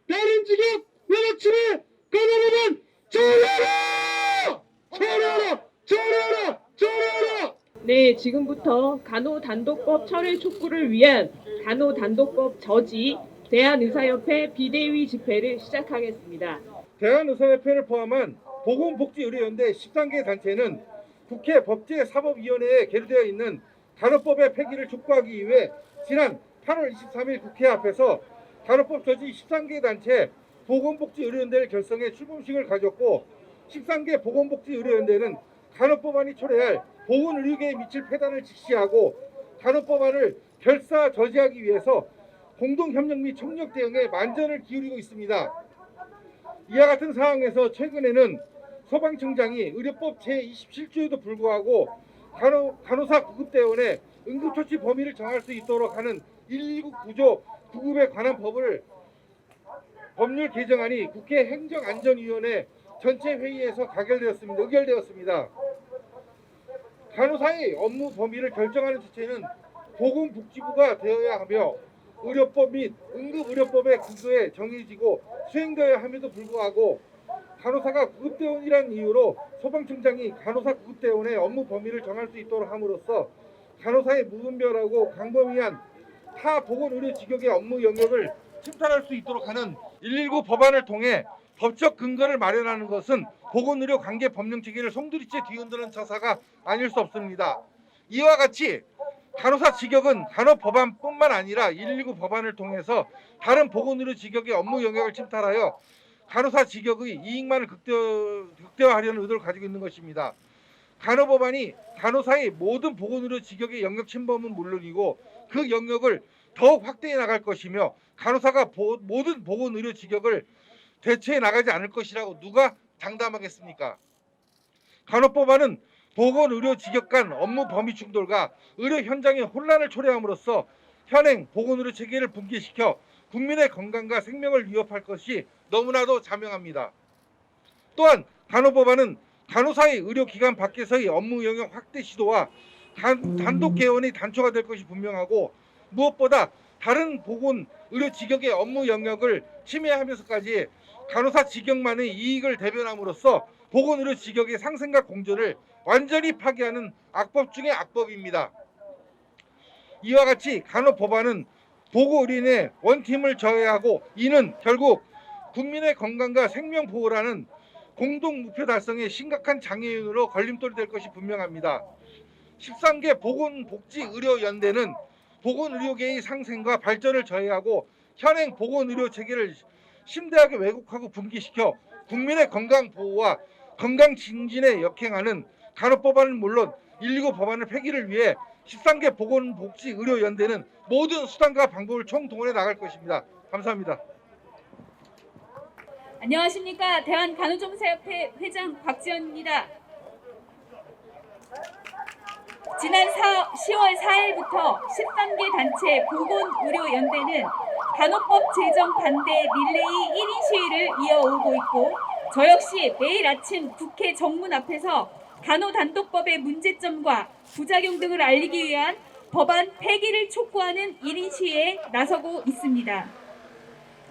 다른 직업 외박치를 간호법은 처리하라! 처리하라! 처리하라! 처리하라! 네, 지금부터 간호단독법 철회 촉구를 위한 간호단독법 저지 대한의사협회 비대위 집회를 시작하겠습니다. 대한의사협회를 포함한 보건복지의료연대 13개 단체는 국회 법제사법위원회에 계류되어 있는 간호법의 폐기를 촉구하기 위해 지난 8월 23일 국회 앞에서 간호법 저지 13개 단체 보건복지의료연대를 결성해 출범식을 가졌고, 13개 보건복지의료연대는 간호법안이 초래할 보건의료계에 미칠 폐단을 직시하고 간호법안을 결사 저지하기 위해서 공동협력 및 총력 대응에 만전을 기울이고 있습니다. 이와 같은 상황에서 최근에는 소방청장이 의료법 제27조에도 불구하고 간호사 구급대원의 응급처치 범위를 정할 수 있도록 하는 119 구조 구급에 관한 법률 개정안이 국회 행정안전위원회 전체 회의에서 의결되었습니다. 간호사의 업무 범위를 결정하는 주체는 보건복지부가 되어야 하며 의료법 및 응급의료법의 근거에 정해지고 수행되어야 함에도 불구하고 간호사가 구급대원이라는 이유로 소방청장이 간호사 구급대원의 업무 범위를 정할 수 있도록 함으로써 간호사의 무분별하고 광범위한 타 보건의료 직역의 업무 영역을 침탈할 수 있도록 하는 119 법안을 통해 법적 근거를 마련하는 것은 보건의료 관계 법령체계를 송두리째 뒤흔드는 처사가 아닐 수 없습니다. 이와 같이 간호사 직역은 간호법안뿐만 아니라 119 법안을 통해서 다른 보건의료 직역의 업무 영역을 침탈하여 간호사 직역의 이익만을 극대화하려는 의도를 가지고 있는 것입니다. 간호법안이 간호사의 모든 보건의료 직역의 영역 침범은 물론이고 그 영역을 더욱 확대해 나갈 것이며 간호사가 모든 보건의료 직역을 대체해 나가지 않을 것이라고 누가 장담하겠습니까? 간호법안은 보건의료 직역 간 업무 범위 충돌과 의료 현장의 혼란을 초래함으로써 현행 보건의료 체계를 붕괴시켜 국민의 건강과 생명을 위협할 것이 너무나도 자명합니다. 또한 간호법안은 간호사의 의료기관 밖에서의 업무 영역 확대 시도와 단독 개원의 단초가 될 것이 분명하고, 무엇보다 다른 보건의료 직역의 업무 영역을 침해하면서까지 간호사 직역만의 이익을 대변함으로써 보건의료 직역의 상생과 공존을 완전히 파괴하는 악법 중의 악법입니다. 이와 같이 간호법안은 보건의료인의 원팀을 저해하고 이는 결국 국민의 건강과 생명 보호라는 공동 목표 달성에 심각한 장애인으로 걸림돌이 될 것이 분명합니다. 13개 보건복지의료연대는 보건의료계의 상생과 발전을 저해하고 현행 보건의료 체계를 심대하게 왜곡하고 붕괴시켜 국민의 건강 보호와 건강 증진에 역행하는 간호법안은 물론 119 법안을 폐기를 위해 13개 보건복지의료연대는 모든 수단과 방법을 총동원해 나갈 것입니다. 감사합니다. 안녕하십니까. 대한간호조무사협회 회장 곽지연입니다. 지난 10월 4일부터 13개 단체 보건의료연대는 간호법 제정 반대 릴레이 1인 시위를 이어오고 있고, 저 역시 매일 아침 국회 정문 앞에서 간호단독법의 문제점과 부작용 등을 알리기 위한 법안 폐기를 촉구하는 1인 시위에 나서고 있습니다.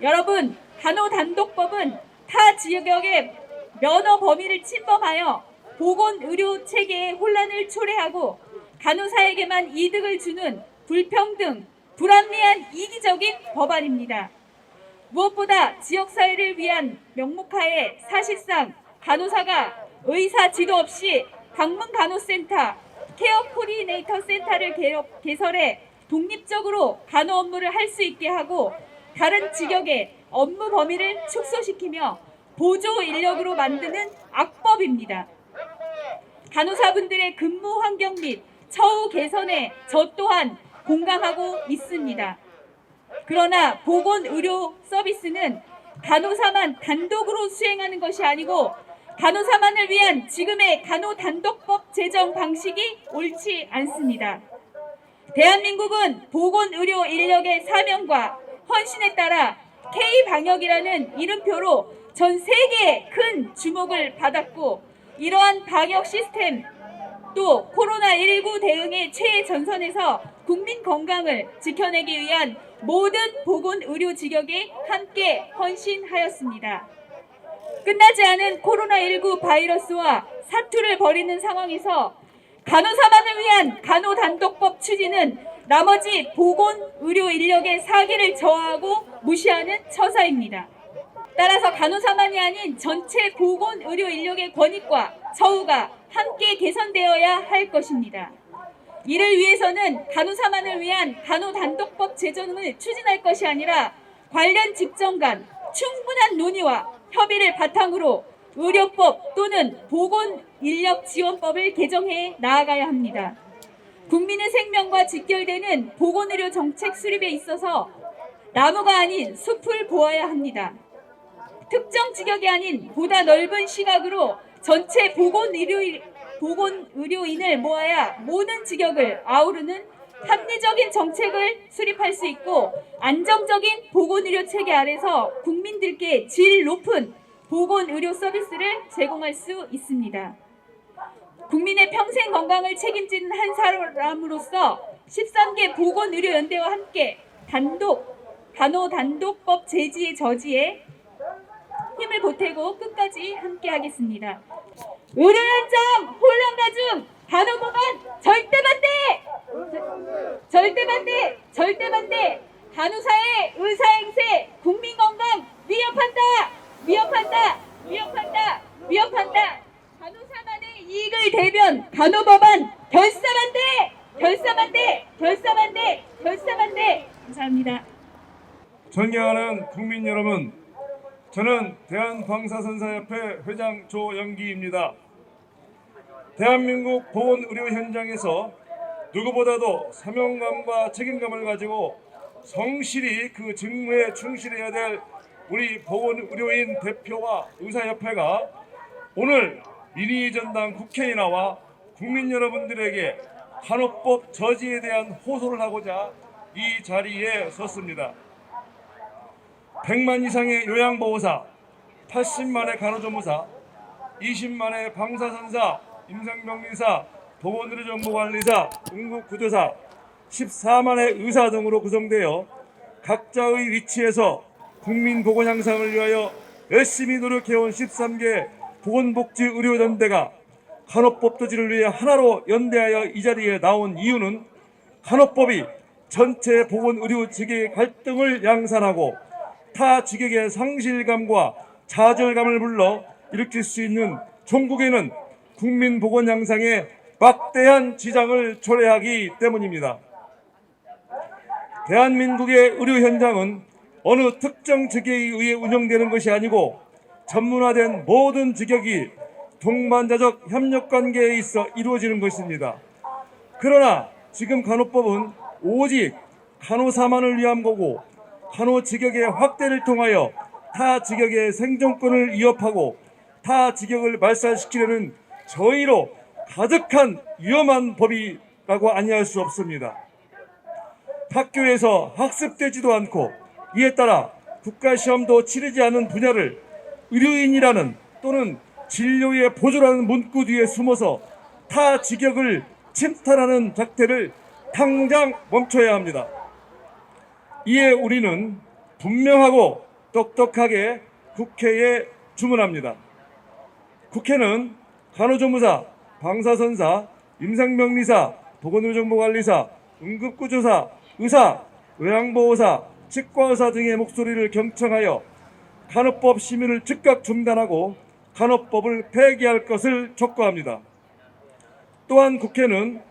여러분, 간호단독법은 타 지역의 면허 범위를 침범하여 보건의료 체계의 혼란을 초래하고 간호사에게만 이득을 주는 불평등, 불합리한 이기적인 법안입니다. 무엇보다 지역사회를 위한 명목하에 사실상 간호사가 의사 지도 없이 방문간호센터, 케어 코디네이터 센터를 개설해 독립적으로 간호 업무를 할 수 있게 하고 다른 직역의 업무 범위를 축소시키며 보조 인력으로 만드는 악법입니다. 간호사분들의 근무 환경 및 처우 개선에 저 또한 공감하고 있습니다. 그러나 보건의료 서비스는 간호사만 단독으로 수행하는 것이 아니고 간호사만을 위한 지금의 간호단독법 제정 방식이 옳지 않습니다. 대한민국은 보건의료 인력의 사명과 헌신에 따라 K방역이라는 이름표로 전 세계에 큰 주목을 받았고, 이러한 방역 시스템 또 코로나19 대응의 최전선에서 국민 건강을 지켜내기 위한 모든 보건의료 직역에 함께 헌신하였습니다. 끝나지 않은 코로나19 바이러스와 사투를 벌이는 상황에서 간호사만을 위한 간호단독법 추진은 나머지 보건의료 인력의 사기를 저하하고 무시하는 처사입니다. 따라서 간호사만이 아닌 전체 보건의료 인력의 권익과 처우가 함께 개선되어야 할 것입니다. 이를 위해서는 간호사만을 위한 간호단독법 제정을 추진할 것이 아니라 관련 직전 간 충분한 논의와 협의를 바탕으로 의료법 또는 보건인력지원법을 개정해 나아가야 합니다. 국민의 생명과 직결되는 보건의료 정책 수립에 있어서 나무가 아닌 숲을 보아야 합니다. 특정 직역이 아닌 보다 넓은 시각으로 전체 보건의료인을 모아야 모든 직역을 아우르는 합리적인 정책을 수립할 수 있고 안정적인 보건의료 체계 아래서 국민들께 질 높은 보건의료 서비스를 제공할 수 있습니다. 국민의 평생 건강을 책임지는 한 사람으로서 13개 보건의료연대와 함께 간호단독법 제지의 저지에 힘을 보태고 끝까지 함께하겠습니다. 의료 현장 혼란 가중 간호법안 절대 반대! 절대 반대! 절대 반대! 간호사의 의사 행세, 국민 건강 위협한다! 위협한다! 위협한다! 위협한다! 간호사만의 이익을 대변 간호법안 결사 반대! 결사 반대! 결사 반대! 결사 반대! 감사합니다. 존경하는 국민 여러분, 저는 대한방사선사협회 회장 조영기입니다. 대한민국 보건의료 현장에서 누구보다도 사명감과 책임감을 가지고 성실히 그 직무에 충실해야 될 우리 보건의료인 대표와 의사협회가 오늘 민의전당 국회에 나와 국민 여러분들에게 간호법 저지에 대한 호소를 하고자 이 자리에 섰습니다. 100만 이상의 요양보호사, 80만의 간호조무사, 20만의 방사선사, 임상병리사, 보건의료정보관리사, 응급구조사, 14만의 의사 등으로 구성되어 각자의 위치에서 국민 보건 향상을 위하여 열심히 노력해온 13개 보건복지의료연대가 간호법 저지를 위해 하나로 연대하여 이 자리에 나온 이유는 간호법이 전체 보건의료 직계의 갈등을 양산하고 타 직역의 상실감과 좌절감을 불러 일으킬 수 있는 종국에는 국민 보건 향상에 막대한 지장을 초래하기 때문입니다. 대한민국의 의료 현장은 어느 특정 직계에 의해 운영되는 것이 아니고 전문화된 모든 직역이 동반자적 협력관계에 있어 이루어지는 것입니다. 그러나 지금 간호법은 오직 간호사만을 위한 거고 간호 직역의 확대를 통하여 타 직역의 생존권을 위협하고 타 직역을 말살시키려는 저희로 가득한 위험한 법이라고 아니할 수 없습니다. 학교에서 학습되지도 않고 이에 따라 국가시험도 치르지 않은 분야를 의료인이라는 또는 진료의 보조라는 문구 뒤에 숨어서 타 직역을 침탈하는 작태를 당장 멈춰야 합니다. 이에 우리는 분명하고 똑똑하게 국회에 주문합니다. 국회는 간호조무사, 방사선사, 임상병리사, 보건의료정보관리사, 응급구조사, 의사, 요양보호사, 치과의사 등의 목소리를 경청하여 간호법 심의를 즉각 중단하고 간호법을 폐기할 것을 촉구합니다. 또한 국회는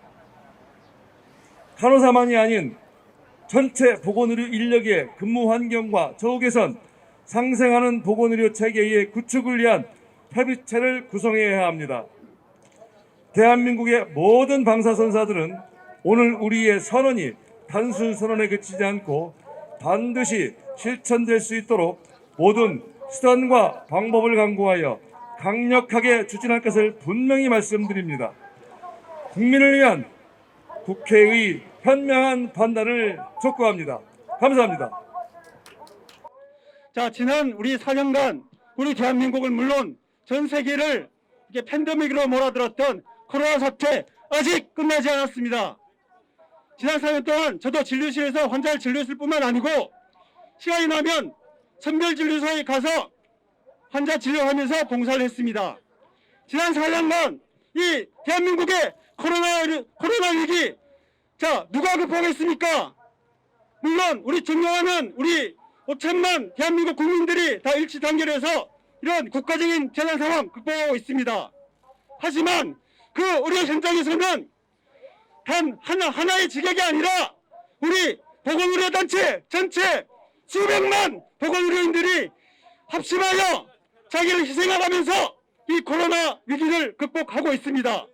간호사만이 아닌 전체 보건의료 인력의 근무 환경과 처우 개선, 상생하는 보건의료 체계의 구축을 위한 협의체를 구성해야 합니다. 대한민국의 모든 방사선사들은 오늘 우리의 선언이 단순 선언에 그치지 않고 반드시 실천될 수 있도록 모든 수단과 방법을 강구하여 강력하게 추진할 것을 분명히 말씀드립니다. 국민을 위한 국회의 현명한 판단을 촉구합니다. 감사합니다. 자, 지난 우리 4년간 우리 대한민국을 물론 전 세계를 이렇게 팬데믹으로 몰아들었던 코로나 사태 아직 끝나지 않았습니다. 지난 4년 동안 저도 진료실에서 환자를 진료했을 뿐만 아니고 시간이 나면 선별진료소에 가서 환자 진료하면서 봉사를 했습니다. 지난 4년간 이 대한민국의 코로나 위기, 자, 누가 극복했습니까? 물론 우리 존경하는 우리 5천만 대한민국 국민들이 다 일치 단결해서 이런 국가적인 재난 상황 극복하고 있습니다. 하지만 그 의료 현장에서는 단 하나의 직역이 아니라 우리 보건의료단체 전체 수백만 보건의료인들이 합심하여 자기를 희생하면서 이 코로나 위기를 극복하고 있습니다.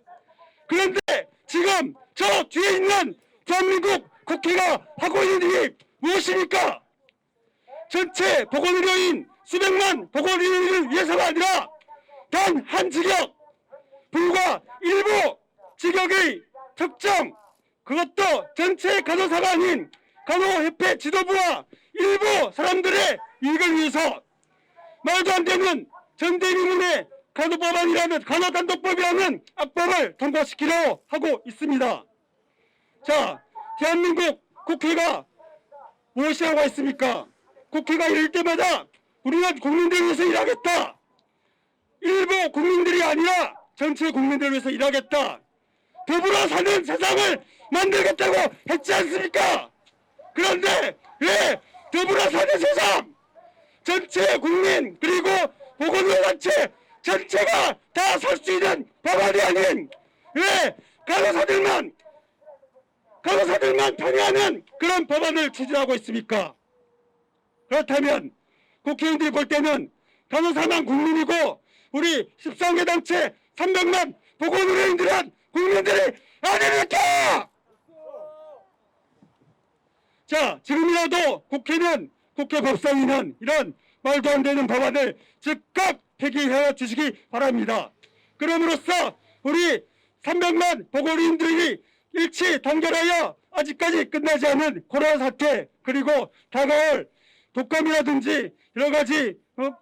그런데 지금 저 뒤에 있는 대한민국 국회가 하고 있는 일이 무엇입니까? 전체 보건의료인 수백만 보건의료인을 위해서가 아니라 단 한 직역, 불과 일부 직역의 특정, 그것도 전체 간호사가 아닌 간호협회 지도부와 일부 사람들의 이익을 위해서 말도 안 되는 전대미문의 간호법안이라는 간호단독법이라는 악법을 통과시키려 하고 있습니다. 자, 대한민국 국회가 무엇이 하고 있습니까? 국회가 이럴 때마다 우리는 국민들을 위해서 일하겠다. 일부 국민들이 아니라 전체 국민들을 위해서 일하겠다. 더불어 사는 세상을 만들겠다고 했지 않습니까? 그런데 왜 더불어 사는 세상, 전체 국민 그리고 보건의료단체 전체가 다 살 수 있는 법안이 아닌 왜 간호사들만 편의하는 그런 법안을 추진하고 있습니까? 그렇다면 국회의원들이 볼 때는 간호사만 국민이고 우리 13개 단체 300만 보건의료인들은 국민들이 아닙니까? 자, 지금이라도 국회 법사위는 이런 말도 안 되는 법안을 즉각 폐기해 주시기 바랍니다. 그럼으로써 우리 300만 보건의료인들이 일치 단결하여 아직까지 끝나지 않은 코로나 사태 그리고 다가올 독감이라든지 여러 가지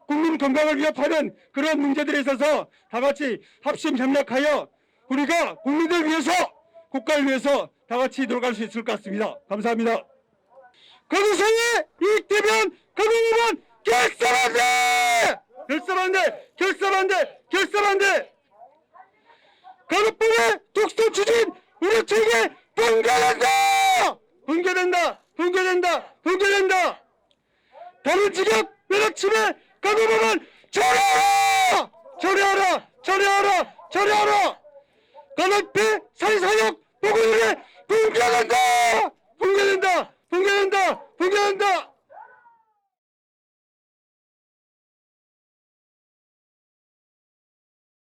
국민 건강을 위협하는 그런 문제들에 있어서 다 같이 합심 협력하여 우리가 국민들 위해서 국가를 위해서 다 같이 돌아갈 수 있을 것 같습니다. 감사합니다. 간호사의 이익되면 간호법안 결사반대! 간호법의 독소 추진 우리 체계 붕괴된다! 다른 직업 면허침해 간호법안 처리하라! 간호협회 사회사역 보건의료 붕괴된다!